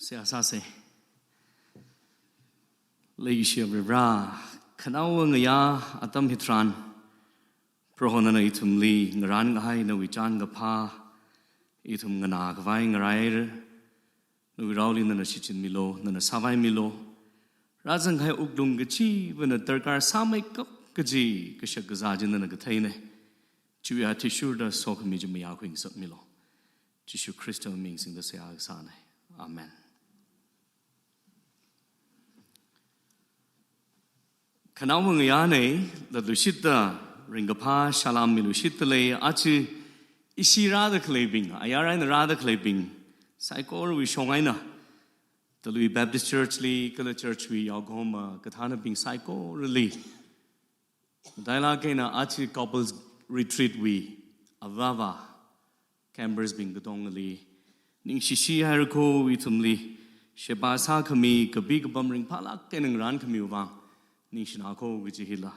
se asase leisha bra khanaw ngaya atam hitran prohona na itumli ngaran ngai na wichan ga pha itum ngana ga vai ngarai nu rauli na sichin milo na savai milo razang khai ukdung ga chi bana darkar samai kap ga ji ga shak ga jin na ga thaine chuya tishur da sok mi jim ya khing sak milo Jishu Christo ming sing the sea sane amen Kanau ngayane the lushita ringapa shalam milushitale achi ishira the claiming ayara in the rather claiming psycho we shongaina the Louis Baptist Church Lee Kala Church we Yagoma Katana being psycho really dialogue in achi couples retreat we avava Canberra's being the dongali ning shishi hariko witumli shebasa kami kabig bumring palak kenang ran kami wang ning shinako gijihila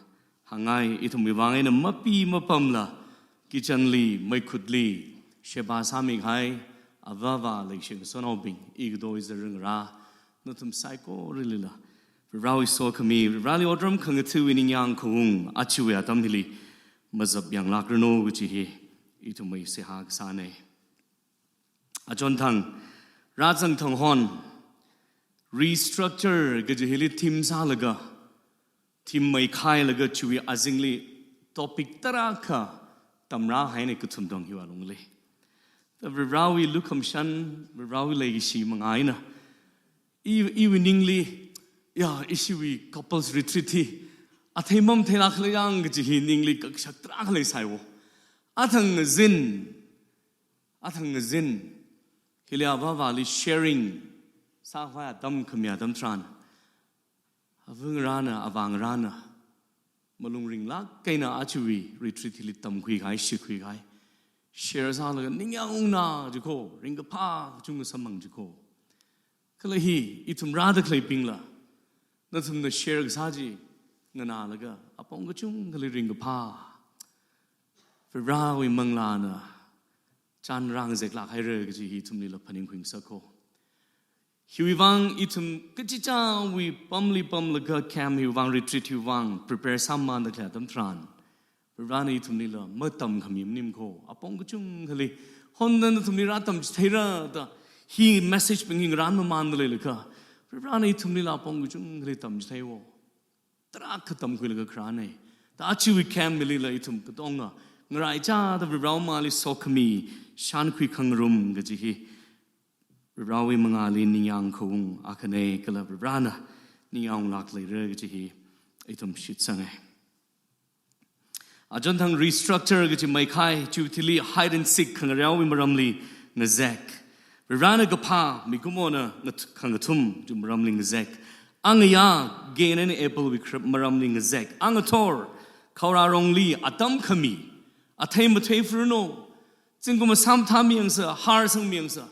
hangai itum wang in a mapi mapamla kichanli maikudli shebasa mig hai avava like shing sonobing igdo is the ring ra notum psycho rilila rawi so kami rally odrum kangatu in yang kung achiwe atamhili mazab yang lakrano gijihi itu mai se hak sane ajon thang rajang thang hon restructure ge jehili team sa laga team mai khai laga chui azingli topic tara kha tamra haine ku thum dong hiwa longle the rawi lukam shan rawi legi shi mangai na eveningly ya issue couples retreat athemam thela khlayang ge jehi ningli kak shaktra khlai saiwo Athang zin Hilia Valley sharing Sahwa Dam Kamia Dam Tran Avung Rana Avang Rana Malung Ring Lak Kaina Achui retreat Litam Quick High Shikwi High shares all Ningauna Jiko Ring a Pa Junga Samang Jiko Kalahi itum rather clapingla Nothing the share Saji Nanalaga upon the Chung Ring a Pa Rawi manglana chan rang zeklak hai re ji hi tumni la phaning khing sako hiwang itum kicha we pamli la cam hiwang retreat hiwang prepare samman da kla tam tran rani tumni la matam khamim nim ko apong chung khali hondan tumni ra tam thaira da hi message pinging ran man le laka rani tumni la apong chung khali tam thaiwo tra khatam khil ga khrane ta chi we cam mili la itum katonga Ngaraja the Raumali Sokami, Shankwi Kangrum, Gajihi, Rawi Mangali, Niang Kung, Akane, Galabrana, Niang Lakli, Regajihi, Itum Shitsange. Ajontang restructure Gaji Maikai, Jutili, hide and seek, Kangarawi Maramli, Nazek. Rana Gapa, Mikumona, Kangatum, Jumramling Zek. Angaya, gain any apple with Maramling Zek. Angator, Kaurarongli, Atam Kami. Atay matay fruno, Zinguma sam tamiangsa, harsang miangsa.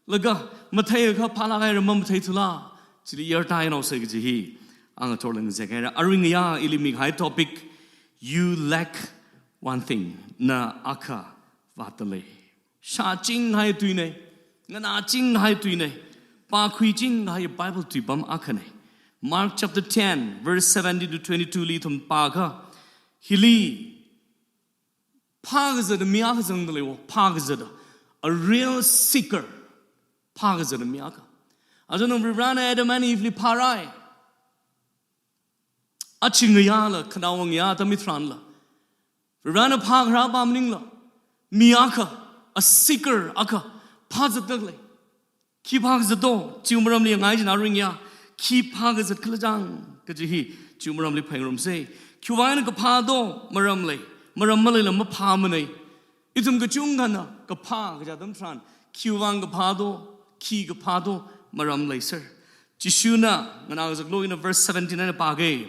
Laga, matay ka palagay ramam matay tula. Chili year tayo no segjihi. Ang atolang zekera. Aringaya ilimig high topic. You lack one thing. Na aka vatale. Sha ching hai tuine. Ngana ching hai tuine. Pa kui ching hai Bible tibam akane. Mark chapter 10, verse 17 to 22 litum paga. Hili. Pagazada miakazangdalewo pagazada a real seeker pagazada miaka ajono rana adam ani ifli parai achingayala kanawang ya tamitranla rana pagra bamningla miaka a seeker aka pazadagle ki pagazado chumramli ngai jina ringya ki pagazat klajang kajihi chumramli phangrum se kyuwaina ka phado maramle Maramalila Mapamane. Itum Gachungana, Gapa, Gadam Tran, Kiwang Gapado, Ki Gapado, Maram Laser. Jishuna, when I was glowing in verse 79 Page.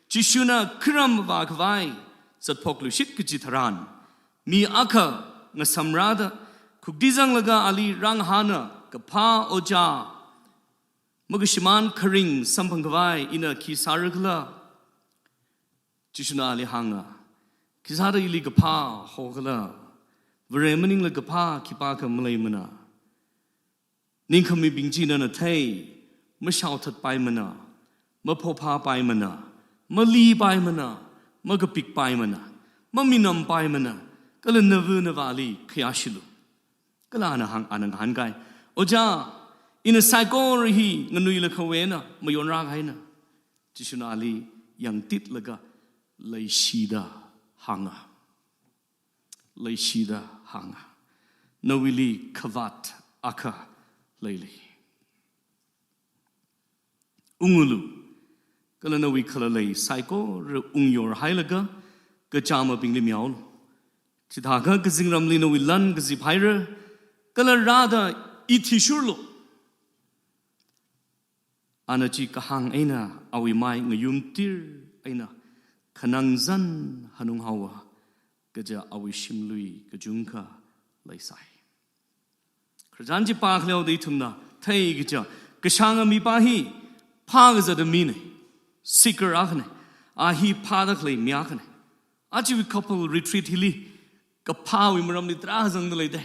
Jishuna Kram Vakavai, Satpoklu Shitkajitaran. Mi Aka, Nasamrada, Kukdizang Laga Ali Ranghana, Gapa Oja. Mugashiman Karing, Sampangavai, Ina Kisaragla. Jishuna Ali Hanga. Kisada ili gapa hogala, Veremaning la gapa kipaka malaymana. นิ่งขมีบิงจีนั่นเทยเมื่อเช้าถัดไปมันนะเมื่อพอพาไปมันนะเมื่อลีไปมันนะเมื่อกระปิกไปมันนะเมื่อมีนำไปมันนะก็เลยนวืนวาลีขยาชิลุก็เลยอันหันไกโอจ้าอินไซโกรีฮีเงินนุยละขเวนะไม่ยอนรักให้นะจิชุนาลียังติดละก็เลยชีดาหังเลยชีดาหังนวิลีขวัดอาคาเลยอุงลูก็เลยนวิขละเลยไซโกหรืออุงยอร์ให้ละก็จามาปิงลิมีเอาจิตหากก็สิ่งรำลีนวิลันก็สิบไฮร์ก็เลยราดาอิทิชุลอันจีกหังไอ้น่ะเอาไว้ไม่เงยุมตีร์ไอ้น่ะขนังจันฮันุงฮาวะก็จะเอาไว้ชิมลุยก็จุงค่ะเลยใส่ครั้งที่ปากเลี้ยวได้ทุ่มนะเท่ก็จะก็ช่างมีปาฮีพาก็จะได้มีเนี่ยสิกรักเนี่ยฮีพาดักเลยมีอักเนี่ยอาจจะวิคัพเปิลรีทรีทฮิลีก็พาวิมรำนิตราจังเลยได้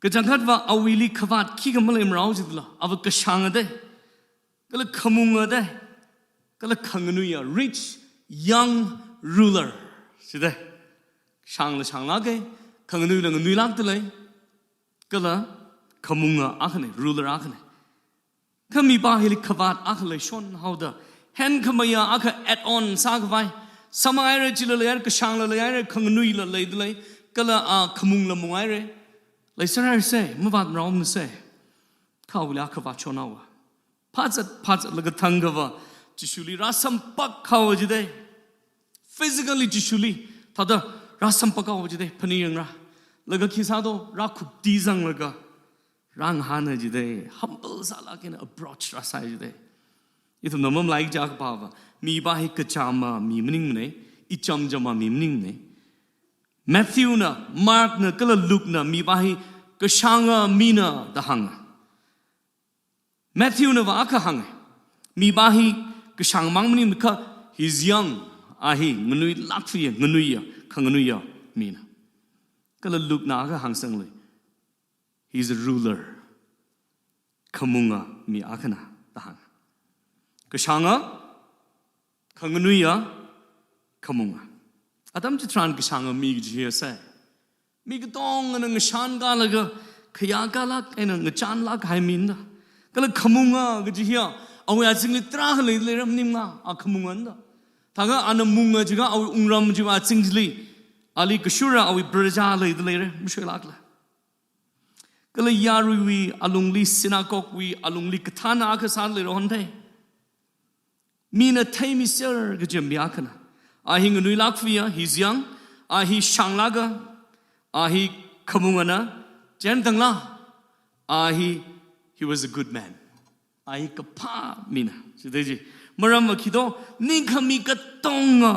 ก็จังคัดว่าเอาวิลีขวัดขี้กันมาเลยมร้าวจิตละเอาก็ช่างได้ก็เลยขมุงได้ก็เลยขังนุย rich young ruler ใช่ไหมช่างละแกขังนุยละนุยลักตัวเลยก็เลยขมุงอักเนี่ย ruler อักเนี่ยข้ามีบาฮิลิขวัดอักเลยชนเฮาเดอเห็นขมายอัก add on สักไว้สมัยเรื่องจิลเลยก็ช่างเลยขังนุยละเลยตัวเลยก็เลยขมุงละมุงไอ้เลยสระเซ่เมื่อวานเราไม่เซ่ข้าวเวลาขวัดชนเอาพัดแล้วก็ทั้งก็ว่าจิชุลีรัศมปักเขาจะได้ physically จิชุลีถ้าเดรัศมปักเขาจะได้พนียังระแล้วก็คิดซะตัวรักขุบดีจังแล้วก็ร่างหันจะได้ humble สาระกัน approach รัศจะได้ยี่ทุ่มน้ำมันไหลจากป่าวมีบ้าให้กระจามามีมันนิ่งเนี่ยอีจำจะมามีมันนิ่งเนี่ยแมทธิวน่ะมาร์กน่ะก็เลยลุกน่ะมีบ้าให้กระช่างมีน่ะตะหังแมทธิวน่ะว่าก็หังมีบ้าให้กระช่างมังมันนี่ก็ he's young เงินนุยลักฟีเงินนุยขังเงินนุยมีน่ะก็เลยลุกน่ะก็หังสังเลย he's a ruler ขมุงมีอาขนาตะหังกระช่างขังเงินนุยขมุงอาตมจะทรานกช่างมีกี่เซ่มีก็ต้องเงินชานกาลก็ขยากาลักไอ้เงินชานลักให้มินนะก็เลยขมุงก็จะเหี้ยเอาไว้สิ่งลิตราเลยรำนิ่มขมุงอันนั้นถ้าก็อันมุงจะก็เอาอุ้งรำจะมาสิ่งลิอาลีก็ชูระเอาไว้บริจาคเลยไม่ช่วยลักละก็เลยยารุวีอาลุงลีสินากอกวีอาลุงลีกฐานะก็สารเลยร้อนได้มีน่ะไทยมิเซอร์ก็จะมีอาขนาhe ngunui lak fia he's young he shang laga he kamungana jen tangla he was a good man he kapa mina sideji maram khido ning khami ka tonga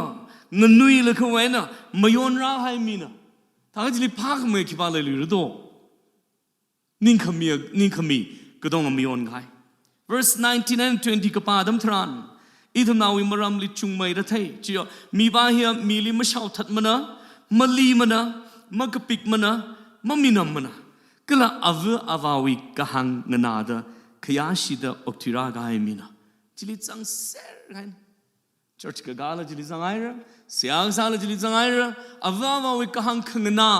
ngunui la khwena mayon ra hai mina ta ji li phak me khiba le lu do ning khami ka dong mayon gai verse 19 and 20 kapa dam thranอีทำนาวิมารำลิจุงไม่ได้เท่เจียมีบาเฮียมีลิมเช่าทัดมันนะมาลีมันนะมากระปิกมันนะมามีน้ำมันนะก็ละอาวาวิกะหังเงนาดขยาชิดออกทิรากายมีนะจิลิจังเซร์ไงชอร์ชกะกาลจิลิจังไงระเสียงสาลจิลิจังไงระอาวาวิกะหังขงนา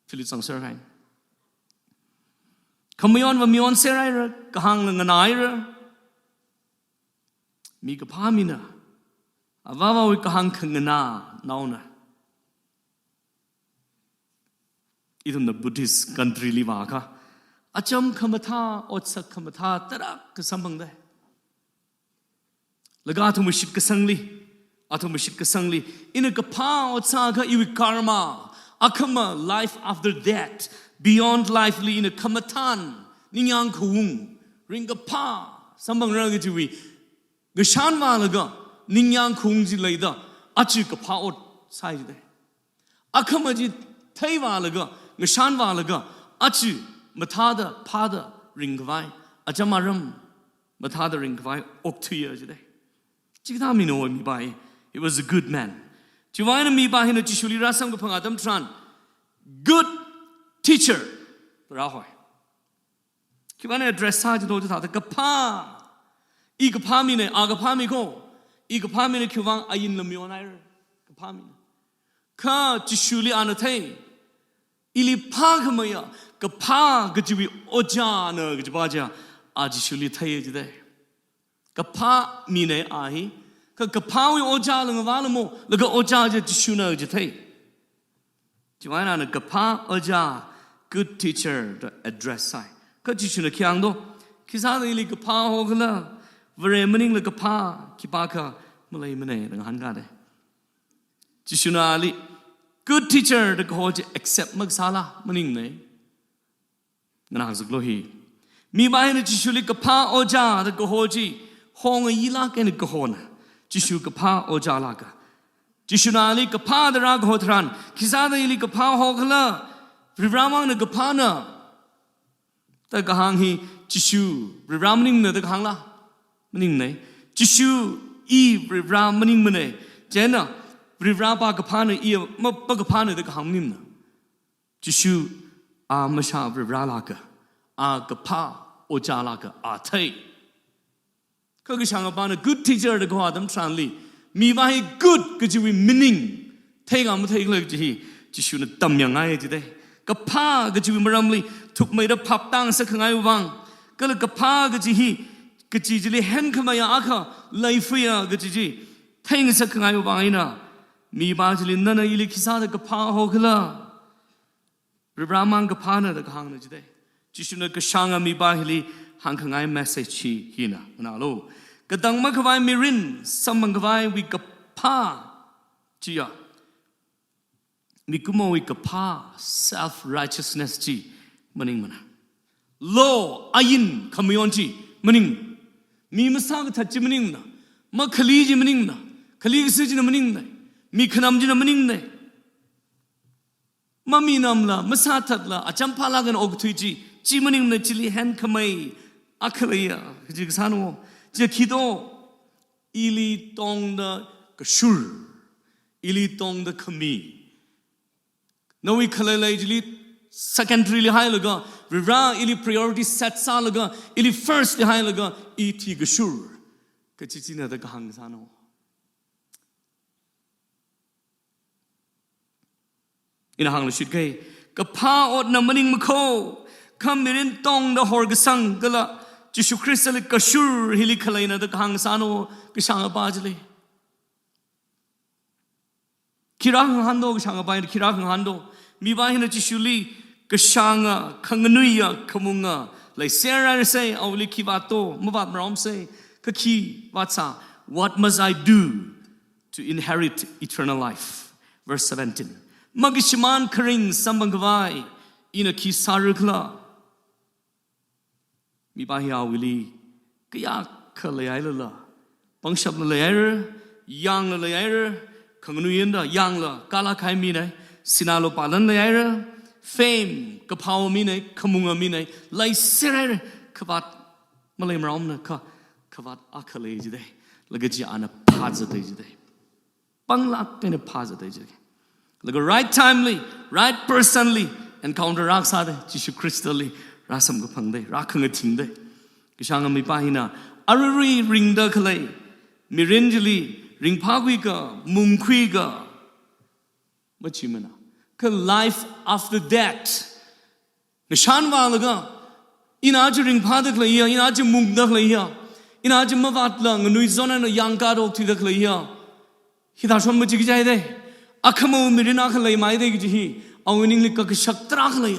จิลิจังเซร์ไงขมยอนว่ามีอนเซร์ไงระกะหังเงนาไงระมีกับพามินะว่าวิกหังขังนาเนานะอีทุนนับบุติสกันทรีลีวาค่ะอาจำคำท่าอดสักคำท่าตระก็สมบังได้แล้วก็อาทุมชิดก็สังลีอินกับพาอดสักอีวิคาร์มาอาคำ life after death beyond life ลีอินคำท่านนิยังคุงริงกับพาสมบังเรื่องที่วีกชานมาแล้วก็นิยังคงจิเลยด้อาจิกับพาอดใส่ได้อาคำจิไทยมาแล้วก็กชานมาแล้วก็อาจิมาท่าดพาดริงกไว้อาจจะมาเริ่มมาท่าดริงกไว้อกทุยจะได้จิกท่ามีโนมีไป he was a good man จีวายนั้นมีไปเห็นจิชุลีรัสซัมกับพังอาดัมทราน good teacher เราหอยคิดว่าเนี่ย address ซาจะโดนจะถามแต่กับผ้าอีกับผ้ามีเนี่ยอากกับผ้ามีก็อีกับผ้ามีเนี่ยคิดว่าอายินละมิวนั่นเลยกับผ้ามีข้าจิชูลีอันเทยอิลิผ้าขมายกับผ้าก็จะวิโอจานะก็จะบ้าจ้าอาจิชูลีเทยจะได้กับผ้ามีเนี่ยอาฮีก็กับผ้าวิโอจาลงว่าละโมแล้วก็โอจาจะจิชูนะจะเทยจะว่านั่นกับผ้าโอจา good teacher 的 address ใส่ก็จิชูนะขี้อังโดคิดซาเลยกับผ้าโหกันละเวรมันนิ่งเลยกับผ้าคิดปากค่ะมาเลยมันเนี่ยหันกันเลยจิชูนาลี good teacher เด็กเขาจะ accept มักซาลามันนิ่งเลยงั้นหากสักโลหีมีบ้านในจิชูลีกับผ้าโอจาเด็กเขาจะห้องยีลากันกับห้องจิชูกับผ้าโอจาลากะจิชูนาลีกับผ้าเดรักหัวทรานคิดซาเลยลีกับผ้าหอกละริรามังเนี่ยกับผ้าน่ะแต่กับหางฮีจิชูริรามันนิ่งเนี่ยแต่กับหางละมันนิ่งเลยจิชูอีริรามันนิ่งมันเนี่ยเจน่ะริราปากกับผ้าเนี่ยอีมาปากกับผ้าเนี่ยแต่กับหางนิ่งนะจิชูมาชาริราลากะกับผ้าโอจาลากะเทยก็คือช่างกับผ้าเนี่ย good teacher เด็กเขาทำทรานลีมีว่าให้ good ก็จะมี meaning เทกันไม่เทกันเลยจิชูเนี่ยตั้มยังไงจะได้กับผ้าก็จะมีมารำลีถูกไม่ได้พับตั้งสักไงบ้างก็เลยกับผ้าก็จะฮีก็จะเลยเห็นขมายอาค่ะไลฟ์ยาก็จะเท่งสักไงบ้างไอ้น่ะมีบางจะเลยนั่นอีลิคิซาเด็กกับผ้าหอกละริบรามังกับผ้าเนี่ยเด็กหางเนี่ยจะได้จิชุนก็ช่างมีบางเลยหางข้างไงเมสเซจฮีน่ะมันอะไรก็ดังมาขวายมิรินสมังขวายวิกับผ้าจีอ่ะมีกุมวิกับผ้า self righteousness จีมันนิ่งมันนะ law อายินขมยอนจีมันนิ่งมีมาสร้างทัดจีมันนิ่งนะมาขลีจีมันนิ่งนะขลีกษจีมันนิ่งนะมีขนมจีมันนิ่งนะมามีน้ำละมาสาทัดละอาจารย์พาลากันออกทุยจีมันนิ่งนะจีลีแฮนขมายอักเลยอ่ะจีกษาโนจะคิดโออิลีตองเดกชูร์อิลีตองเดขมีนวิคเลเลจิลิ secondary ลิให้ละก็ริราอิลิ priority set ซาละก็อิลิ first ลิให้ละก็อีทีกชูร์ก็จิจินาตะกหังซาโนอินหังละชิดเกยกับพาอดนำมันนิงมะโคคำมิรินตองเดหอร์กสังก็ละจิชูคริสต์ลิกชูร์ฮิลิคเลนาตะกหังซาโนก็ช่างอาบาจเลยคิราหันโดก็ช่างอาบาจคิราหันโดมีบ้านที่จิชูลีก็ช่างขังนุยขมุงเลยเสียอะไรเสียเอาลิขิบาโตมาบาดมรอมเสียก็คีวัดซา what must I do to inherit eternal life verse 17มักชิมันคริงสัมบังกวายอินคีสารุคลามีบ้านที่เอาวิก็อยากขเลยไอ้ละบังชับเลยไอ้ยังเลยไอ้ขังนุยนดยังละกาลาใครมีไหนสินาโลปาลันเลยไอ้fame กับพาวมีไหนขมุงมีไหนไล่เสียเลยขวัดมาเลยมาร้องนะขวัดอักเลยจีได้แล้วก็จีอันนั้นพาจะได้จีได้ปังลักเป็นพาจะได้จีได้แล้วก็ right timely right personally encounter รักษาได้จิชูคริสต์เลยรักสมกับพังได้รักขังกับทิ้งได้ก็ช่างมีป้าหินาอารีริงเดอร์เลยมีเรนจลีริงพากุยก็มุงคุยก็ไม่ชิมนะคือ life after death ก็ฉันว่าแล้วก็อินาจะริงพาดักเลยอินาจะมุงดักเลยอินาจะมาวัดละเงินนุยซอนนั้นยังการออกที่ดักเลยฮิตาชนมาจิกใจได้อัคมูมิรินักเลยไม่ได้ก็จะฮีเอาเงินลิกก็ชักตรักเลย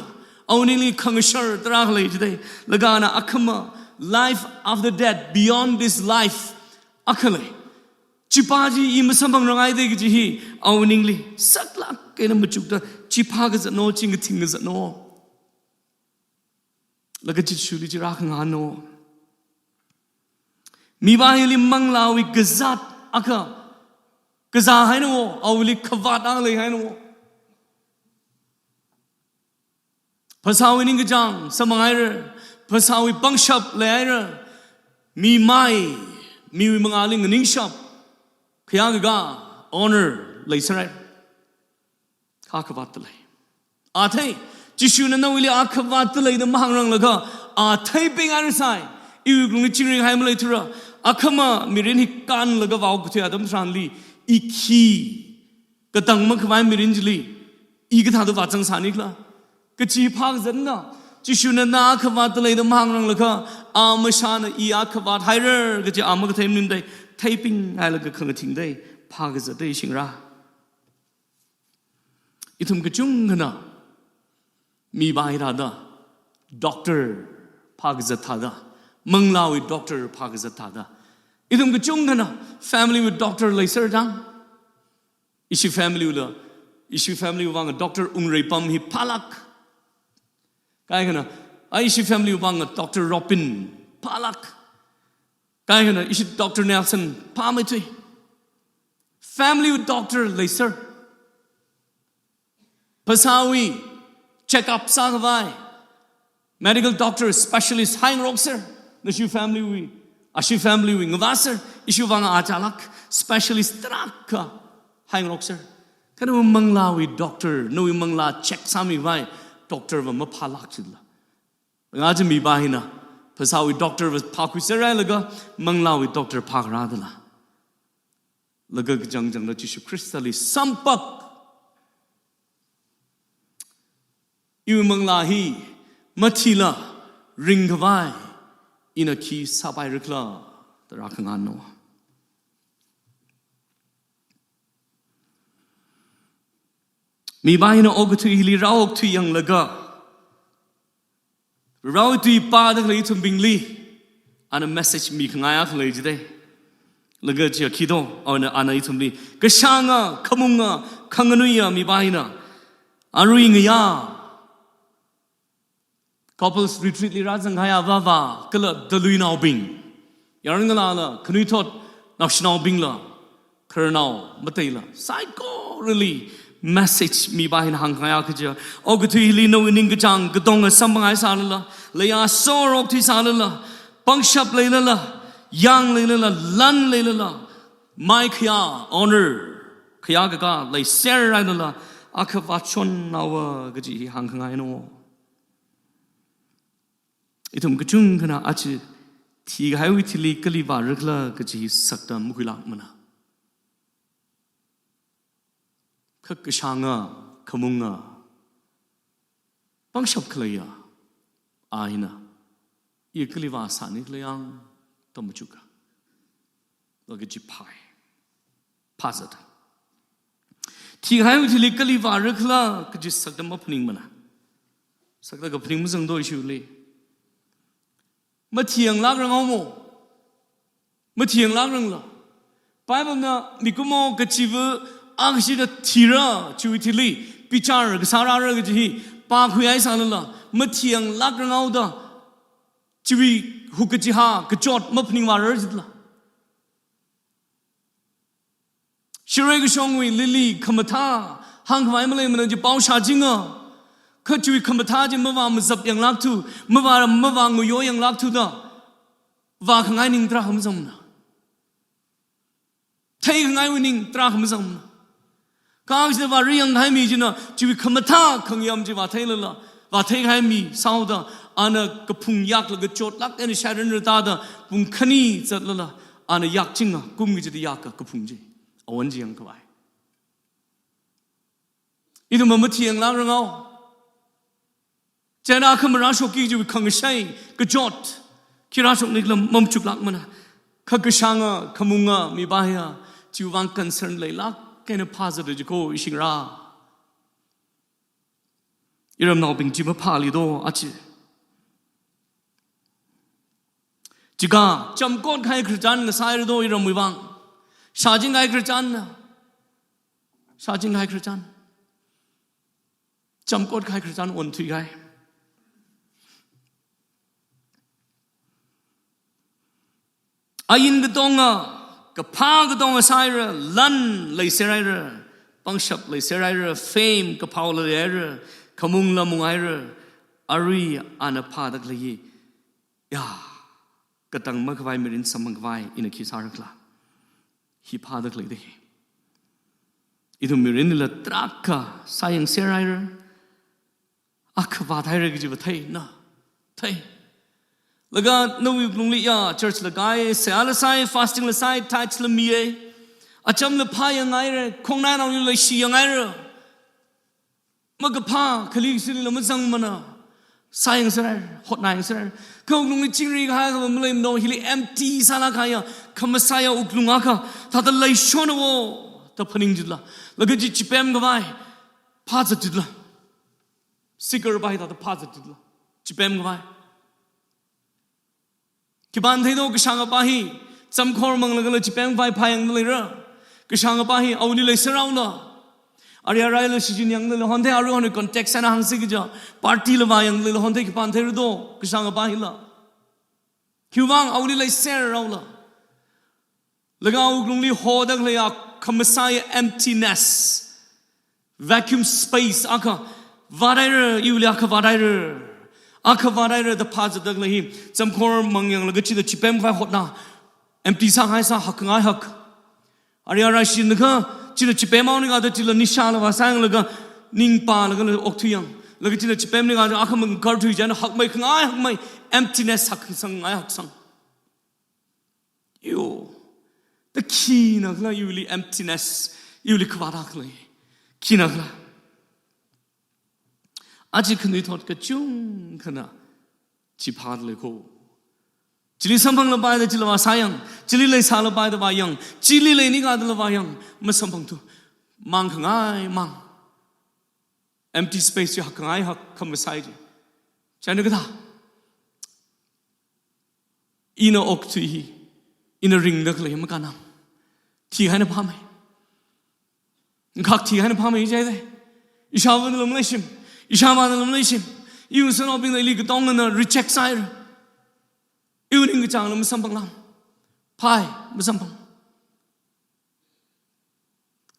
เอาเงินลิขังเชิดตรักเลยจะได้แล้วก็นะอัคมา life after death beyond this life อัคเลยจิปาจีอิมสมบังรังไอเด็กจีฮีเอานิ่งลีสักลักเกณฑ์มาจุกตาจิปาก็จะโนจิงก็ทิ้งก็จะโนแล้วก็จิชูลีจิรักงานโนมีบางอย่างลิมังลาวิกษัตริย์อักกษัตริย์ให้โนเอาลิขวัดอะไรให้โนภาษาวินิงกจังสมัยเรภาษาวิปังชับเลยเรมีไม่มีวิมังอาลิงนิ่งชับขยังก็ honor เลยใช่ไหมข้าขวัดเลยอาเท จิชูนันวิลอาขวาตเลยนะมังรังละก็ไทยเป็นอะไรใส่อีกลุ่มจิงริงให้มาเลยทุระอาขมามีเรื่องฮิกันละก็ว่าวกุฏิอาดมทรานลีอีขีก็ตั้งมันขวายมีเรื่องจลีอีกท่าตัววัดจังสานิกละก็จีพักจันนะจิชูนันอาขวาตเลยนะมังรังละก็ไม่ชานะอีอาขวาไทยเรอก็จะมันก็ไทยมินได้ไทยเป็นอะไรละก็ขังทิ้งได้พักจะได้ชิงระอีทุ่มก็จุงกันนะมีบายราดาด็อกเตอร์พากจัดท่าดามังลาวิด็อกเตอร์พากจัดท่าดาอีทุ่มก็จุงกันนะ family with doctor เลยเสร็จจังอิชิ family ว่างด็อกเตอร์เรย์ปั๊มฮิพาลักใครกันนะอิชิ family ว่างด็อกเตอร์โรบินพาลักใครกันนะอิชิด็อกเตอร์เนลสันพาไม่ช่วย family with doctor เลยเสร็จภาษาวี check up sagavai medical doctor specialist hang roxer nashu family we ngavaser ishu wanga achalak specialist traka hang roxer kana mangla we doctor no we mangla check sami vai doctor wa maphalak chilla ngaji mi bahina phasa we doctor was phakui serai laga mangla we doctor phakra dala laga jang la jisu christali sampak iu manglahi matila ringavai ina ki sabai rikla tarakangano mi bahina ogtu hili raok tu yang laga raw tu pa da lei tum bingli ana message mi khangaya khlei jide laga chi khido ona ana itumli kashanga khamunga khanganuya mi bahina aruingya couples retreat li razang haya wawa kala dalui naw bing yarang la la khnui thot national bing la kharnao matai la psycho really message mi ba hin hang haya khaja ogthi li no ning gachang gdong sambangai sa la leya sorok thi sa la pangshap le la yang le la lan le la mai khya honor khya ga le ser ra la akhawa chon nawa gaji hang hang no itum kachung kana achi thi gai wi thili kali ba rakla kachi sakta mukhila mana khakshanga khamunga pangshap khlaya aina ye kali wa sani klayang tamuchuka lagaji pai pasat thi gai wi thili kali ba rakla kachi sakta mapning mana sakta ga phning muzang do ishu leมาเถียงรักรังเอาโมมาเถียงรักรังละไปแบบนั้นมีกุมองกจีบอักษิณทีระชีวิตลีพิจารณ์กษาระระกจีปาคุยไอ้สารละมาเถียงรักรังเอาดาชีวิตหุกจีฮากจอดมาพนิวาระจิตละชีวิตก็ช่องวิลิลีขมท่าหางไว้มาเลยมันจะเป้าชาจริงอ่ะข้าชีวิตคำท้าจะเมื่อวานมันสับอย่างลักทูเมื่อวานงูโยอย่างลักทูนะว่าข้างไงนิ่งตราคำสั่งนะไทยข้างไงวินิ่งตราคำสั่งนะข้าจะว่าเรื่องไทยมีจีนะชีวิตคำท้าข้างยามจะว่าไทยเลยละว่าไทยไทยมีสาวดาอันนั้นกระพุ้งยักษ์แล้วก็โจดลักอันนี้ชายเรื่องตาดาปุ่งขณีจัดเลยละอันนั้นยักษ์จริงอ่ะกุมกิจที่ยักษ์กระพุ้งจีเอาวันจียังก็ไปอีตัวมันมาเถียงแล้วเรื่องเอาเจนาขมราชกิจวิคังชัยกจอดคิราชนิกลมจุกลักมันขกช่างขมุงมีบายจิวังกันเซนเลยลักแค่นั้นพาจะเดจโกอิชิงราอีรำนาวเป็นจิมพาลิโดอาชีจิกาจำก้อนใครคริสจันกับสายโดอีรำวิวังชาจิงใครคริสจันชาจิงใครคริสจันจำก้อนใครคริสจันวันทุยใครอายินก็ต้องกับพาก็ต้องใส่ระลันเลยเสียระปังชับเลยเสียระเฟมกับพาวเลยระขมุงละมุงไอระอารีอันพาดักเลยยากระตังเมื่อควายมีรินสมังควายอินคิสารักละฮิพาดักเลยได้อีทุมีรินละตรักกะสายังเสียระ อักบาไทยเรื่องจีบไทยนะไทยแล้วก็นู่นลุงลิยา church ละกายเสียละไซ fasting ละไซ tithe ละมีอาจารย์ละพายังไงเลยคงนั่นเราอยู่เลยชียังไงเลยมันก็พาคลีสิละมันจังมันนะสายยังเสร็จหดนายยังเสร็จเขาลุงลิจิริกฮะเขาไม่เลยมันโดนฮิลิ empty สาระขายอ่ะคำสายอุกลุงอ่ะค่ะถ้าแต่เลยชวนว่าแต่พนิงจุดละแล้วก็จิเปมก็ไปพาจุดละสิกร์ไปถ้าแต่พาจุดละจิเปมก็ไปที่บ้านที่โดนกช่างกับไปจำคอร์มังแล้วก็เลยจิเปมไปพายังเลยเรื่องกช่างกับไปเอานี่เลยเสร็จแล้วนะอะไรเลยสิ่งยังเลยฮันเทอารุฮันในคอนเท็กซ์นั้นฮันสิกจ้าปาร์ตี้ละวายังเลยฮันเทที่บ้านที่รู้doกช่างกับไปละคิววังเอานี่เลยเสร็จแล้วละแล้วก็เอากลุ่มนี้โหดักเลยอะคำสาย emptiness vacuum space อ่ะค่ะวาได้เลยอยู่เลยอ่ะค่ะวาได้เลยอ่ะค่ะวาได้เลยแต่พาจะดักเลยจำคอร์มังยังแล้วก็ชีวิตจิเปมไปหดนะ empty สังหายสังหักง่ายหักอะไรสิ่งนั้นชีวิตจิเปมเอานี่ก็จะชีวิตนิชาละว่าสังแล้วก็นิ่งปาแล้วก็เลยออกทุยังแล้วก็ชีวิตจิเปมนี่ก็จะอ่ะค่ะมันการทุยจันหักไม่ง่ายหักไม่ emptiness หักสังง่ายหักสังอยู่แต่ขี้นักละอยู่เลย emptiness อยู่เลยขวาดักเลยขี้นักละอาจจะคนที่ทอดกระจุงขนาดจีพาดเลยโคจิลิสัมพังละไปแต่จิลว่าสายังจิลิเลยสาละไปแต่ว่ายังจิลิเลยนี่ก็แต่ละว่ายังไม่สัมพังตัวมังขง่ายมัง empty space จะหักง่ายหักคำว่าใส่ใช่ไหมก็ได้อินอกตุยอินริงเด็กเลยมันกันนะที่ให้นับพาไหมขักที่ให้นับพาไหมใจเลยอิชาวันละไม่ชิมอิชาวันละไม่ชิมยูสนอบินเลยลีก็ต้องเงิน reject ไซร์ยูนิ่งก็จังแล้วมันสัมพังลำพายมันสัมพัง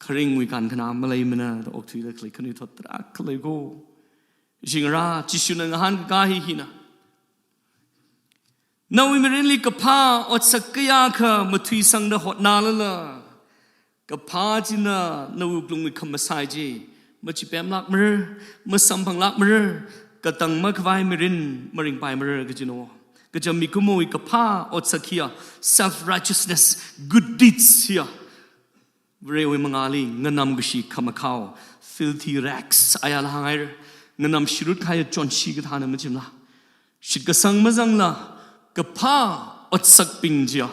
คริ่งวิการขนาดมาเลยมันนะแต่อกตุยเด็กเลยคนนี้ทดรักเลยกูจิงราจิชุนังหันกาฮินะนาวิมเรนลีกับพาอดสักยาค่ะมาทุยสังเดหดนาละละกับพาจินะนาวิกลุงมีคำมาใส่จีมาจิเปมลักมือมาสัมพังลักมือกระตังมาควายมรินมาริงไปมือก็จิโนก็จะมีกุมวยกับพาอดสักยา self righteousness good deeds เฮียเรียกว่ามังอาลีเงินนำกุชีคำมาเข้า filthy rags อายาละหายเงินนำชิรุตใครจนชีกทานมันจิมละชิดกระสังมาจังละกับพาอดสักปิงเจีย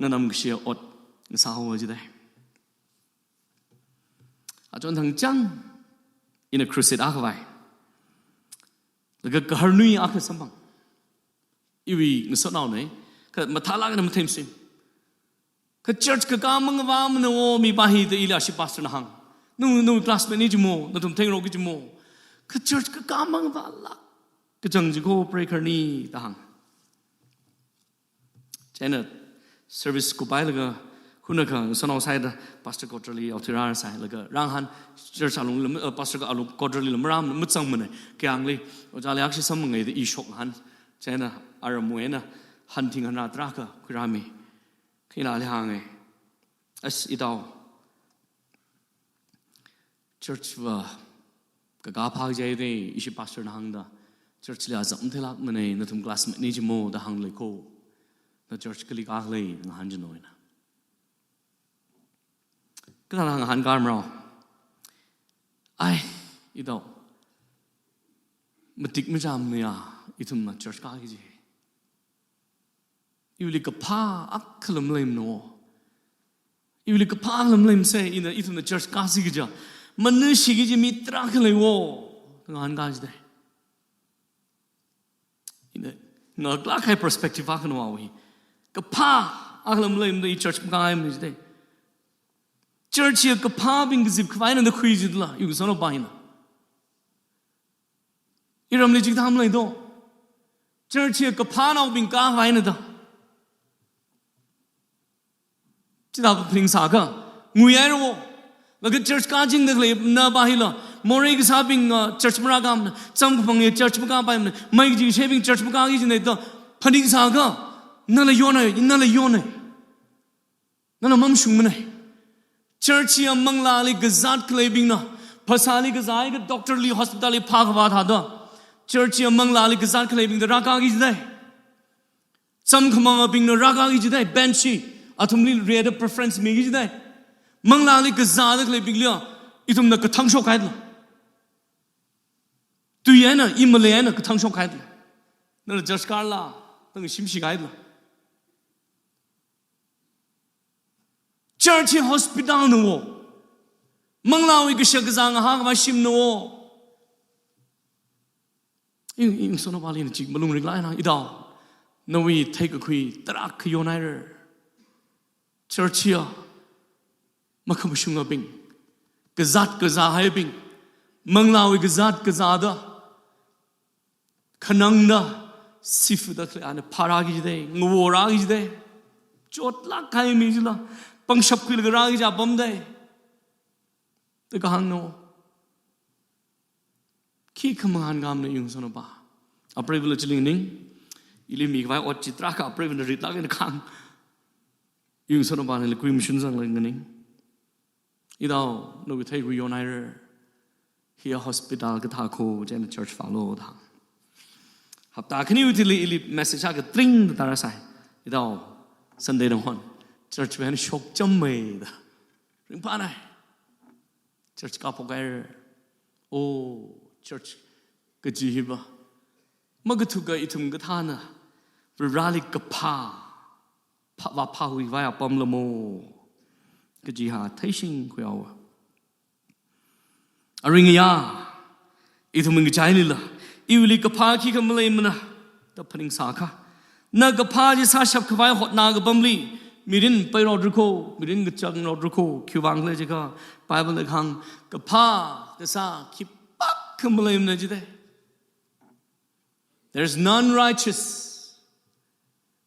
นั่นนำก็เชียอดสาวจีได้อาจารย์ทางจังอินครูเซดอาควายแล้วก็การนุยอาควสัมพังอีวีเงินสดเอาเนี่ยก็มาทาลักนั้นมาเทมซิมก็เชิร์ชก็การมังว่ามันโอ้มีบาฮีแต่อีลาชิปัสต์นะฮังนู่นคลาสเมนี่จิโม่นู่นทุ่มเทงโรกิจิโม่ก็เชิร์ชก็การมังว่าลักก็จังจิโก้เบรกเกอร์นี่ตาฮังใช่เนอะ service กูไปแล้วก็คุณนักข่าวสนองใส่ละ pastor กอดลีเอาที่ร้านใส่แล้วก็ร่างหันเจอชาลุงแล้วpastor ก็เอาลูกกอดลีแล้วมาร่ำมุดซังมันเลยแกงเลยว่าจะเลี้ยงชิซัมมันไงแต่อีช็อกหันใช่เนอะอารมณ์เว้ยนะหันทิ้งหันราตรักก็คุยรามีขี้ลาเลี้ยงไงอีดาว church ว่าก็กาพากใจได้อีชิ pastor นั่งด้า church เลี้ยงจับที่รักมันเลยนั่นทุ่ม classmate นี่จิโม่ด้าหังเลยโคนั่น church ก็ลีกากเลยงานจะน้อยนะก็ทางหันการเราไอ้อีดอกมันติดไม่จำเนี่ยอีทุ่มมา church กากี่จีอยู่ลีกับผ้าอักขลมเล่มโนอยู่ลีกับผ้าลมเล่มเซ่อีน่ะอีทุ่มมา church กาสิกี่จ้ะมันนึกสิกี่จีมีตรักเลยโว้ทางหันการจีได้อีน่ะเงาคลาใคร perspective กันว่าวิกับผ้าอักขลมเล่มได้ church กาไม่จีได้church กับพาบิงกิบขวายนั่นคุยจิตละอยู่สนอไปนะอีรำเลยจิตทำเลยโต church กับพาเราบิงก้าไว้นั่นต่อจิตอาพลิงสากะงุยไอ้รู้แล้วก็ church ก้าจริงเด็กเลยน่าไปละมอริกสาบิง church มรากามนะจำพังเง church มก้าไปมันไม่จริงเชฟิง church มก้ากี่จิตเนี่ยต่อพลิงสากะนั่นเลยย้อนเลยนั่นเลยย้อนเลยนั่นเลยมั่มชุ่มมันเลยchurch ยังมังลาลีกษัตริย์เคลบิงนะภาษาลีกษัตริย์ก็ doctor ลี hospital ลีพากว่าท่าด้ church among la li gazat claiming the raka is there. Some come on being the raka is there, benchy, atumli read a preference me is there. Mangla li gazat claiming leo, itum the katang shock idle. Do you know, Imaliana katang shock idle? No, just Carla, don't shimshi idle. Church hospital no. Mangla we gashagazang hagmashim no. In son of Alin, Chick Malung Reglina, Idal. No, we take a queen, Drak Yonader. Church here, Makabushunga Bing. Gazat Gazahai Bing. Manglawi Gazat Gazada. Kananga. Sifuda and Paragi day. Ngoragi day. Jotla Kaimizla. Pangshap Kilgaragi Abom day. The Gahano. Ki kamahan gam na yung sono ba. A privilege lingning. Ili mi vai ot chitraka a privilege ritag in kang. Yung sono ba na liquim shunzang lingning. Idaw no we take we united here hospital katako jen church follow da. Hapta kani utili ili message ka tring tara sai. Idaw Sunday no hon. Church ben shok chamme da. Ring pa na. Church ka pokai. Oh church gajihiba magatuga itum gatana rali kapa pa pa hui vaya pomlamo gajiha taising kuyawa aringya itum ngchailila iwili kapa ki kamlay mana ta phaning saka na kapa ji sa shap khwai hot na ga bamli mirin pairodruko mirin gachang rodruko kyuwangle jika bible khang kapa the sa ki there's none righteous.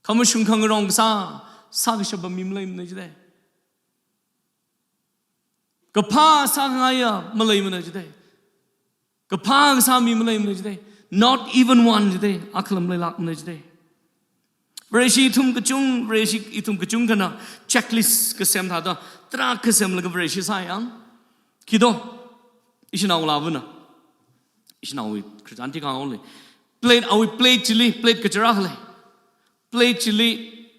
Kamushung kangarong sa sagishabam mimlaim najde. Kapa sangaya malaim najde. Kapa sa mimlaim najde. Not even one jde aklam lelak najde. Reshi itum kachung reshi itum kachung kana checklist kasem thada tra kasem laga reshi sayang kido ishina ulavuna. Is now we Christianity only. Plate we plate chili, plate kacharahale. Plate chili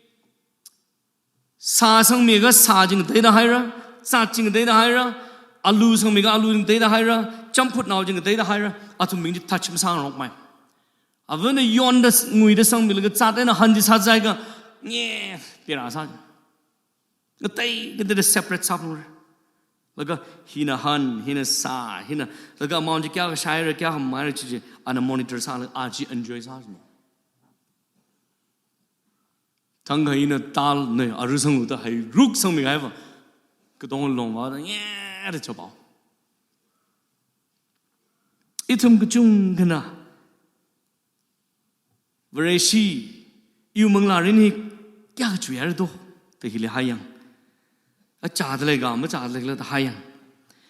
sa sang mega sa jing data hira, sa jing data hira, alu sang mega alu data hira, jumput now jing data hira, atum ming touch him sang rock my. Avena yonder ngui sang milaga sat in a hundred hazaiga, yeah, pirasa. The day get the separate supper. Laga hina han hina sa hina laga amount kya shaira kya hum mare chije ana monitor sa aji enjoy sa no tanga hina tal ne arusang uta hai ruk sang mi gaiba kedong long wa ya de chobao itum kachung kana vereshi yu mangla rin hi kya chuya do te hile hayang a chadlega ma chadlega ta hayang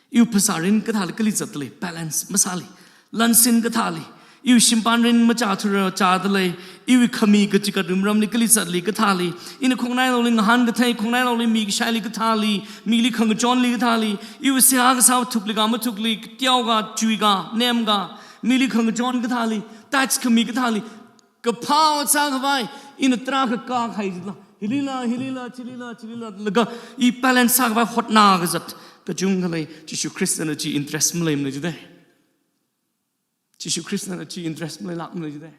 yu pasarin kathal kali chatle balance masali lansin kathali yu shimpanrin ma chathura chadle yu khami ka chikadum ram nikali chatli kathali in khongnai loling han ka thai khongnai loling mi shaili kathali mi li khang jon li kathali yu sia ga saw thukli ga ma thukli tiaw ga chui ga nem ga mi li khang jon kathali that's khami kathali ka phaw cha khawai in tra ka khai Hilila, chilila, laga, I balance sagwa hot nagazat, the jungle, Jishu Christianity interest Malim Najde. Jishu Christianity interest Malak Najde.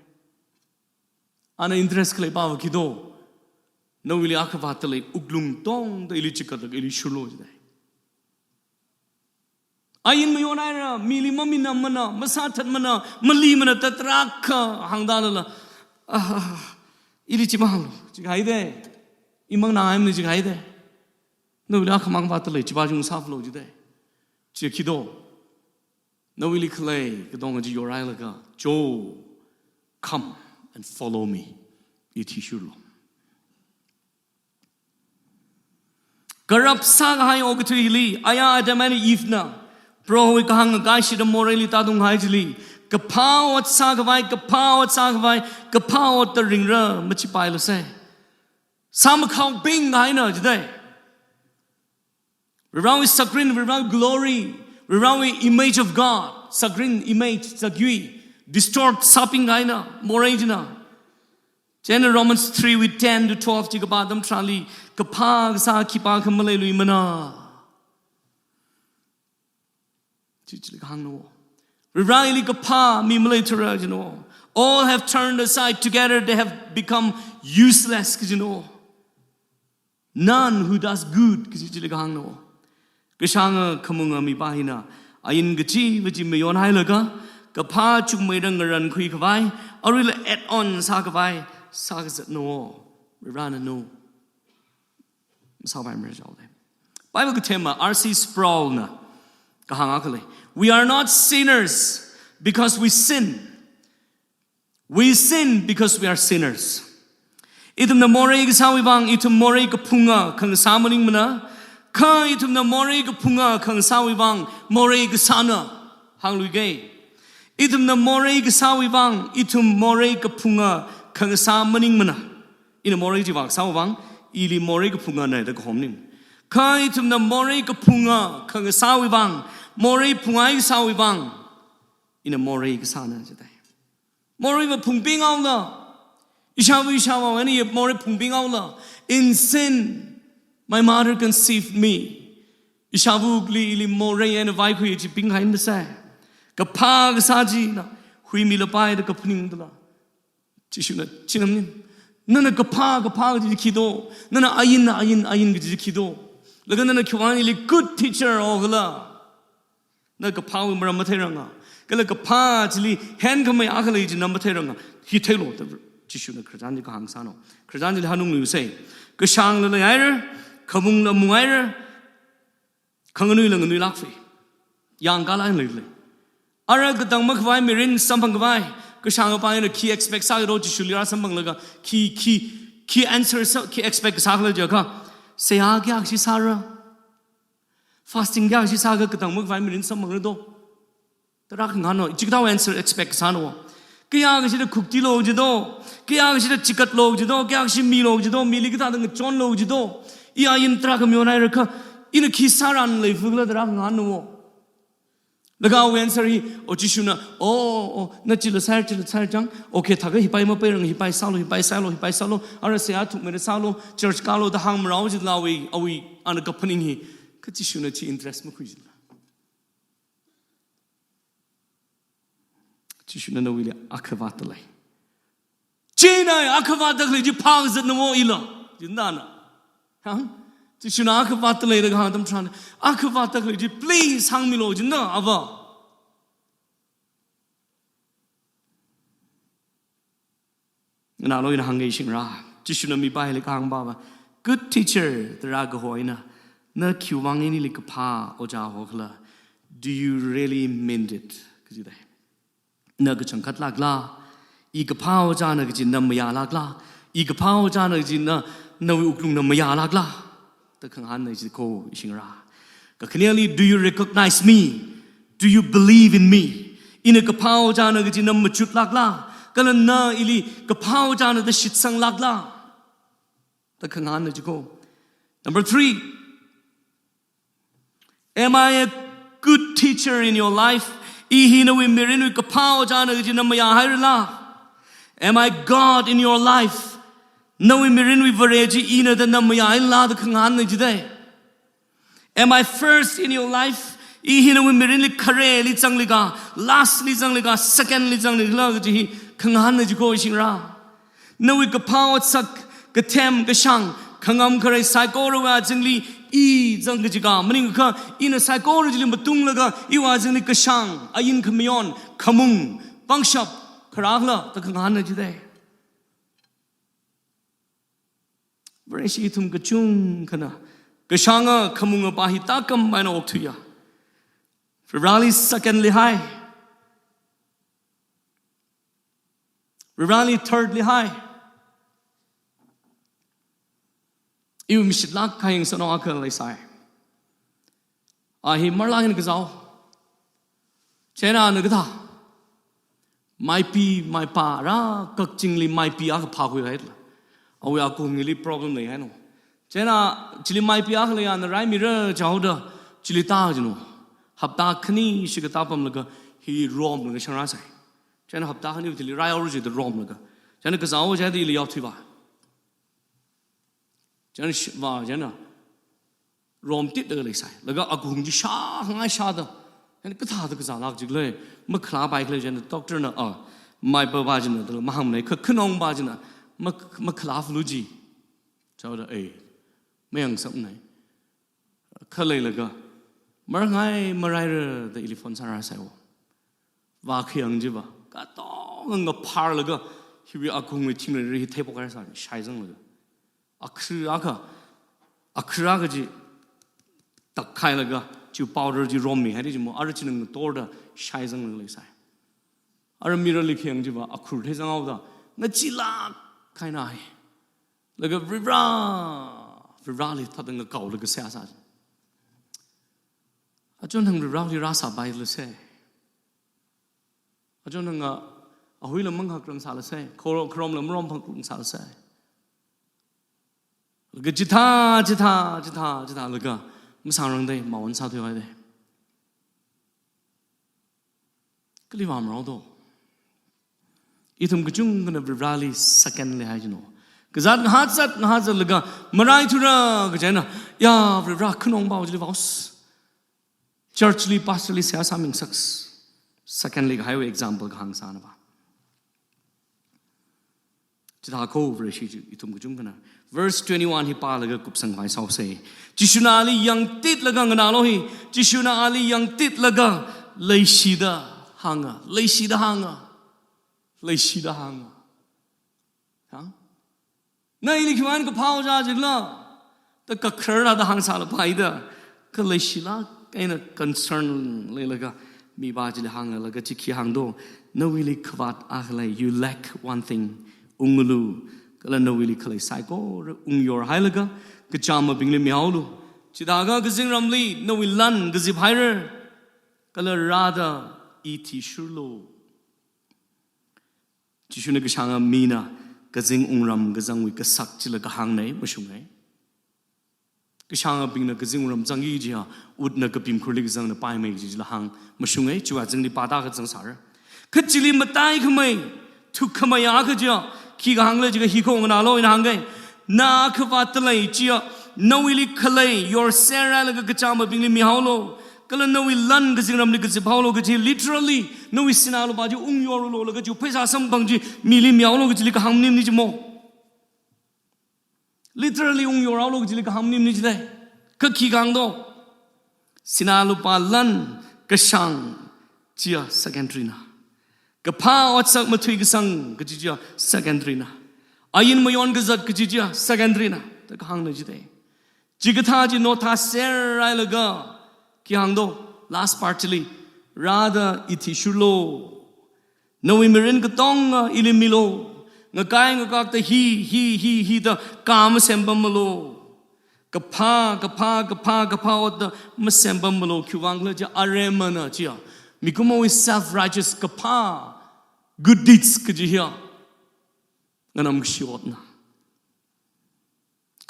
Ana interest Klepa Kido. No Willi Akavatale, Uglum Dong, the Ilichika, the Ilishulo. Ayin Mayonara, Mili Mamina Mana, Masatan Mana, Malimana, Tatraka, Hangdala. Ilichimalo, Chigaide. Imang na am ni jigai de no la khamang ba tale chiba jung sa flo ji de chi kido no willy clay ke dong ji yorai la ga jo come and follow me it hishulo garap sa ga hai og thili aya adamani ifna pro we kahang ga shi de morally ta dung hai jili kapawat sa ga vai kapawat the ringra machi pai lo sai Some count being I know today. Around with Sagrin, around glory, around with image of God. Sagrin image, Sagui. distort shopping gaina morajina. General Romans 3 with 10 to 12 jigabadam trali kapag sa kipa kamalay lui mana. Chichlik hang no. Riley kapa mi malay tura you know. All have turned aside together, they have become useless, you know. None who does good, because you hang no. Kishanga kamunga mi bahina. Ayin gachi, which you may on hilaga, Kapa chuk maydang kui kavai, or really add on sakavai, sagas no, Rana no. Bible Katema, R.C. Sproul na, kahangakali. We are not sinners because we sin. We sin because we are sinners. Itum na more sawibang itum more kapunga kang samaning mana ka itum na more kapunga kang sawibang more kasana hanglugay. Itum na more sawibang itum more kapunga kang samaning mana ina more jibang sawibang ili more kapunga na da khomnim ka itum na more kapunga kang sawibang more pungai sawibang ina more kasana jadai. More pungbing out la. Ishawa any more pungbing out la. In sin, my mother conceived me. Ishavu gli more and a vibe which ping behind the say. Kapag saji na hui milapai the kapning la. Chishuna chinam. Nana kapag kido. Nana ayin kido. Lagana kiwani li good teacher ogla. Na kapag maramateranga. Kala kapa chili hand kamay akala iji number teranga hitelo the chishuna krajani ka hangsano krajani hanung lu say kashang la yair kamung la muair kanganu lang nu lakfi yang kala le ara gadang makwai mirin sampang kwai kashang pa ina key expect sa ro chishulia sampang laga key answer key expect sa la jaga se a kya shi sara fasting kya shi sa ga gadang makwai mirin sampang do Tarakano, Chikao answer expect Sano. Kiashi the Kukti Logido, Kiashi the Chikat Logido, Kiashi Milogido, Milikata and John Logido, Ia in Trakamionarica, in a Kisaran Lefugla Drakano. The Gao answer he, Ochishuna, Nachila Sarchil Sarjang, okay, Taka, he buy my parent, he buy Salo, Arasea took Meresalo, Church Carlo, the Ham Rauj Lawi, Awi, and a company he, Katishuna chi interest Mukuizla. Chishuna no willy akavatale. China akavatale, you pause at no more illa. Yundana. Huh? Chishuna akavatale, the Hadam Tran. Akavatale, please hang me low, no, ava. And I know in Hangation Ra. Chishuna mi by like Hang Baba. Good teacher, the Ragahoina. Na Kiwang any like a pa or Jahokla. Do you really mean it? Nagachang Katlagla, Igapao Janagin Namayalagla, Igapao Janagin Namayalagla, the Kangan is the co Shingra. Clearly, do you recognize me? Do you believe in me? In a Kapao Janagin Machutlagla, Galana ili Kapao Jana the Shitsang Lagla, the Kangan is the co. Number 3, am I a good teacher in your life? Am I God in your life? Am I first in your life? Lastly, secondly, Zangajiga, Maninka, in a psychology Matunglaga, Iwazini Kashang, Ayin Kamion, Kamung, Bangshop, Karagla, the Kangana today. Vereshitum Gachung Kana, Kashanga, Kamunga Bahitakam, Mine Oktuya. Virali secondly high. Virali thirdly high. You must not kind son of a say. He Marlang Gazal. Chena Nagata. Might be my para, coachingly might be a power. Oh, we are going to problem. Chena, Chili might be ugly on the Ramira, Jauda, Chilita, Habda Kani, Shigatapam, he roamed the Sharasai. ฉันหับตาคนนี้ที่รายเอารู้จักรอมเลยก็ฉันก็จะเอาใจที่เลี้ยวที่ว่าฉันว่าฉันน่ะรอมติดเลยใส่แล้วก็อากุงจีชาง่ายชาดฉันก็ท่าตัวก็จะลักจิกเลยเมื่อคลาไปเลยฉันด็อกเตอร์น่ะไม่เปิดบ้านฉันน่ะตัวมาหำเลยขึ้นน้องบ้านฉันน่ะเมื่อคลาฟลูจีเจ้าเอ๋ไม่ยังสับไหนเขาเลยแล้วก็เมื่อไงเมื่อไรเดี๋ยวอิลิฟอนสาราใส่ว่าเขียงจีบ่ก็ต้องเงาพาร์แล้วก็ที่วิอากุงไปทิ้งเลยที่เทปกันสั่นใช่จังเลยอักษรก็จีตักไข่แล้วก็จูพาวเดอร์จีรอมมี่ให้ที่จมูกอะไรจีนึงตัวเดอใช่จังเลยใส่อะไรมีอะไรเขียงจีบ่อักษรที่จังเอาด้งั้นจีลาใครน่ะแล้วก็วิราเลยถ้าตั้งเก่าแล้วก็เสียสารอาจารย์ทั้งวิราที่รักษาไปเลยเสียอาจารย์ทั้งเอาหุ่ยละมั่งหักรังสารเสียโครมละมั่งหักรังสารเสียแล้วก็จิตาแล้วก็ไม่สร้างรังได้มาวันสาวที่ไว้ได้ก็รีบมาเราดูอีทุ่มก็จุ่งกันวิราลีสักแค่เลยให้จีโน่ก็จัดหาจัดแล้วก็มาไรทุระก็เจน่ะยาวิราขึ้นองบ่าวจีบอสchurch li pastor li siya saming saks secondly highway example ka hang sana ba chita ko verse itum gujung kana verse 21 hi pa laga kup sang vai sau se jishuna ali yang tit laga ngana lo hi jishuna ali yang tit laga leishida hanga ha na ili khwan ko phao ja jigla ta ka khara da hang sala pai da ka leishila cái này concernเลยก็มีบาจิลหังแล้วก็จิขี้หังดูนวิลิขวัดอะไร you lack one thing ลูก็เลยนวิลิขเลยใส่ก็ยอร์ให้แล้วก็จามมาบิงเลยมีเอาลูจิตาก็จิงรำลีนวิลันก็จิบไฮเรอร์ก็เลยราดาอีทิชุโลจิชุนก็ช่างมีนะก็จิงรำก็จังวิก็สักจิลก็หังไหนไม่ชุ่มไหนก็ช่างบิงนะก็จิงรำจังยี่จีฮะอุดนะก็พิมพ์คุริกจังนะไปไม่จีละหังมาช่วยจัวจังนี่ปาตาก็จังสารก็จิลิมาตายขมายทุกขมายอาก็จีฮะขี้ก็หังเลยจีก็ขี้โคงนาโลอินหังไงนาขวัตเลยจีฮะนวิลิขเลย your Sarah แล้วก็จามบิงเลยมีฮาวโลก็เลยนวิลันก็จิงรำเลยก็จิบฮาวโลก็จี literally นวิสินาโลบาจียอร์โลแล้วก็จีเพศาสัมบังจีมีลิมีฮาวโลก็จีลิก็หังนิ่มนี่จีโมliterally ung yor aulo jili ka hamnim ni jidai ka khigang do sinalu palan ka shang chia secondary na ka pha otsak mathui ka sang ka chia secondary na ayin mayon ka zat ka chia secondary na ta ka hang na jidai jigatha ji no tha ser rai laga ki hang do last partly rather itishulo no imirin ka tong ilimilo ngakai ngakak ta hi ta kam sembam malo kapha ot ma sembam malo khuwang la ja aremana chia mikumo is self righteous kapha good deeds ka ji ya nganam shiot na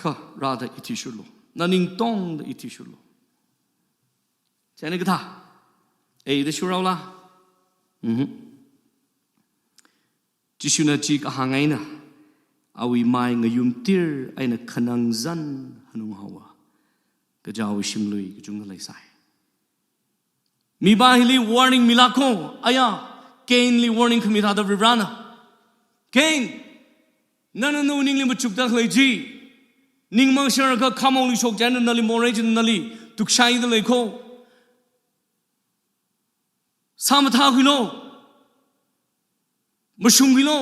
ka rather itishulo naning tong da itishulo chane ka tha ei da shuraula Jishuna jik ahangai na awi mai ngayum tir ay na kanang zan hanung hawa kajawi shimlui kajung lai sai mi bahili warning milako aya Cain li warning kumita da vibrana Cain nana no ning li machuk da lai ji ning mang shara ka kamong li shok jan na li morej na li tukshai da lai ko samatha hulo Mushungilo,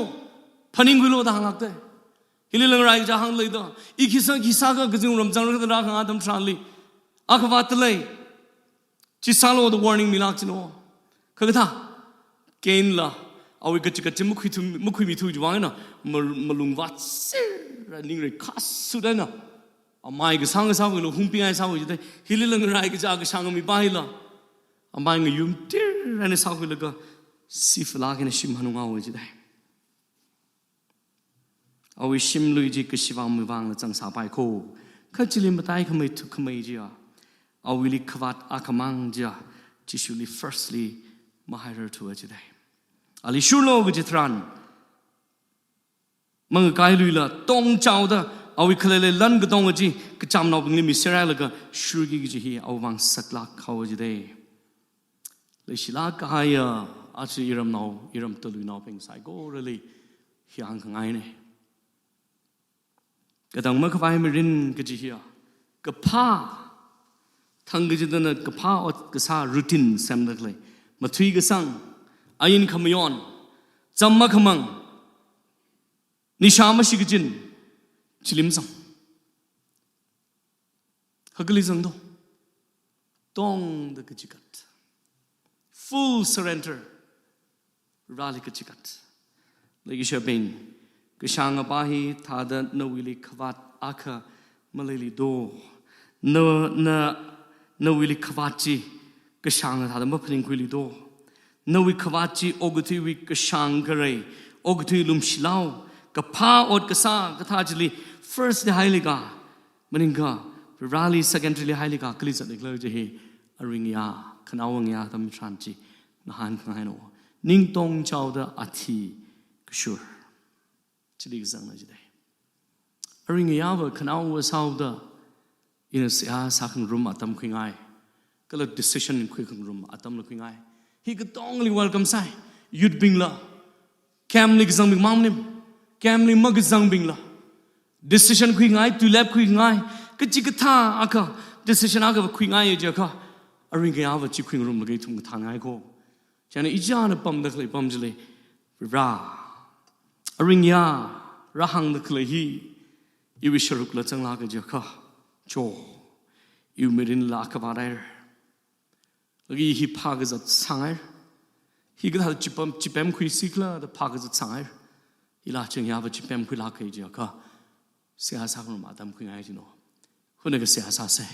Paningilo, the Hangate. Hilling Raja hang later. Ikisa Gazum Ramzan Adam Tranli. Akavatale. Chisalo, the warning Milakino. Kagata. Gainla. Our Mukumi to Juana. Malung Vats. Running Kas Sudana. A my Gasanga Savilo, Humping I saw it. Hilling Raja Shangami Baila. A buying a yum tear and a Savilaga. Siflag and a shim hanung hour today. I wish shim Luigi Kishivang Mivang Zang Sabai Ko. Kajilim Batai Kame to Kamaja. I will kvat Akamanja. Jishuli firstly Mahir to her today. อาลิชูโลกจิตรันมังกายลุยละตองเจ้าดาเอาวิเคราะห์ลันก็ตองจีก็จำนอบลิมิเสร็จแล้วก็ชูกิจิฮีเอาวังสักลักเขาจะได้เลยศิลากายอาชีอิรมนาวอิรมตลุยนาวเป็นสายก็เลยเฮียงข้างไงเนี่ยก็ต้องเมื่อเขาไปไม่รินก็จะเฮียก็ผ้าทั้งก็จะเดินก็ผ้าอดก็ซารูทีนเซมนักเลยมาทุยก็สั่งอายินขมยอนจำมาขมังนิชามาชิกจินชิลิมสั่งฮักลิสั่งดูต้องเด็กจิกัด full surrender ราลิกจิกัดเลยก็เชื่อเป็นก็ช่างป้าฮีท่าเดินนวิลิขวัดอาคามาเลยลิโดนวิลิขวัดจีก็ช่างท่าเดินมาพลิงคุยลิโดนวิขวัดจีโอกุทิวิก็ช่างกระไรโอกุทิลุมชิลาวก็พาอดก็ซาก็ท่าจลี first เดไฮลิกามันอิงกา rally secondary ไฮลิกากลิสัตเด็กเลยจะเฮอริงยาขณะวังยาทำทรานจีนะฮันข้างให้โนนิ่งตงเจ้าเดอธิก็ชัวร์จลีกสังเลยจะได้อริงยาว่าขณะวังสาวเดออินเสียสักรุ่มอัตมคุยง่ายก็เลย decision คุยขังรุ่มอัตมเลยคุยง่ายฮีก็ต้องเลย welcome ใส่ยุดบิงละแคมลิกสังบิงมั่มนิมแคมลิมักสังบิงละ decision คุยง่ายตุเล็บคุยง่ายก็จิกท่าอาค่ะ decision อาค่ะคุยง่ายเจ้าค่ะอริงยาว่าจิคุยรุ่มเลยทุ่งทางง่ายก็ฉะนั้นอีจานปั๊มเด็กเลยปั๊มจะเลยราอริงยาระหังเด็กเลยฮีอีวิชรุกละจังลากเจ้าค่ะโจอีมิรินลากบาร์เรอร์แล้วก็ฮีพากจัดสังเอร์ฮีก็ท่าจิปมคุยสิกละแต่พากจัดสังเอร์อีลาจึงยาว่าจิปมคุยลากเจ้าค่ะเสียสักรุ่มอาตมคุยง่ายจีโน่คนนี้ก็เสียสักเซ่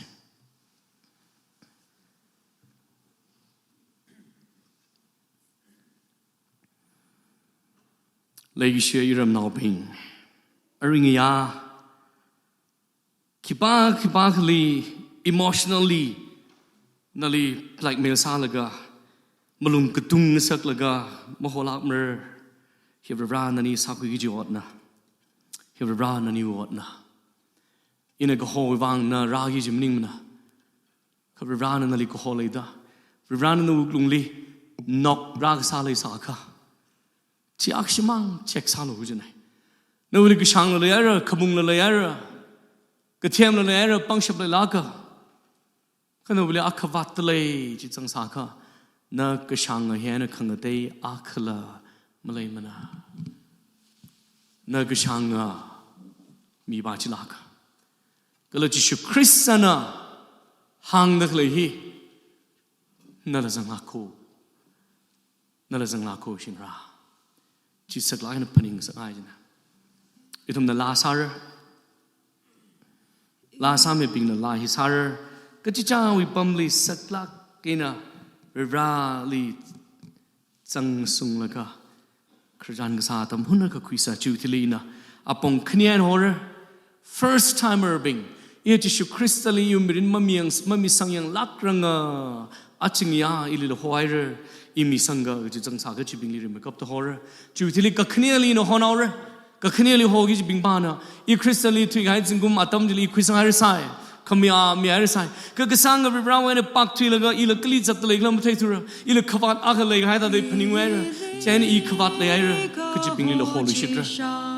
เลยเชื่ออีรำนาวบิงอริงยาคิบ้าคลี emotionally นั่นเลย blackmail ซาลกะมาลุงกระตุ้งสักลกะมาหัวลักมือเฮบรานันนี่สักวิจิวอดนะเฮบรานันนี่วอดนะอินก็หัววางนะรากิจิมนิ่งนะเฮบรานันนี่ก็หัวเลยด้าเฮบรานันนี่ลุงลีนกรากซาเลยสักะที่อักษมังเช็คซาลูจุนัยนู่นก็ช่างเลยอะไรขมุงเลยอะไรก็เทียมเลยอะไรปังชับเลยลากะขณะเวลาอักวัตเลยจิตสังสารนักก็ช่างเฮียนขังเตยอักละมาเลยมันนักก็ช่างมีบาจิลากะก็เลยจิชุคริสต์นะหังนักเลยฮีนั่นแหละสังลาคูนั่นแหละสังลาคูชินราจิตสักลายนับพนิงสักไอ้นะอีทำนั่นลาซาร์ลาซาไม่ปิงนั่นลาฮิซาร์ก็จะจ้าวิปัมลีสักลักกินะราลีจังสุงละก็ครจันก็สาตมหุ่นก็คุยสัจจุทิลีนะอาปงขณีนฮอร์ first timer บิงเอจิชุคริสต์ลียูมิรินมามีสังยังลักรังอาจิงยาอิลิลฮวายร์อีมีสังก็จะจังสาก็จะบิงลีริมกับตัวฮอร์จุทิลีก็ขณีลีนฮอนอร์ก็ขณีลีฮอกิจะบิงบ้านะอีคริสต์ลีทุยให้จิงกุมอาตมจะลีคุยสังหารสายขมีอะไรใส่ก็กษัตริย์กับพระเวรปักทีแล้วก็อีหลักกลีจัดเลยแล้วไม่ใช่ตัวอีหลักขวัญอาคเลยให้ตาได้พนิงเวรเช่นอีขวัญเลยก็จะเป็นลีลโฮลิชิตระ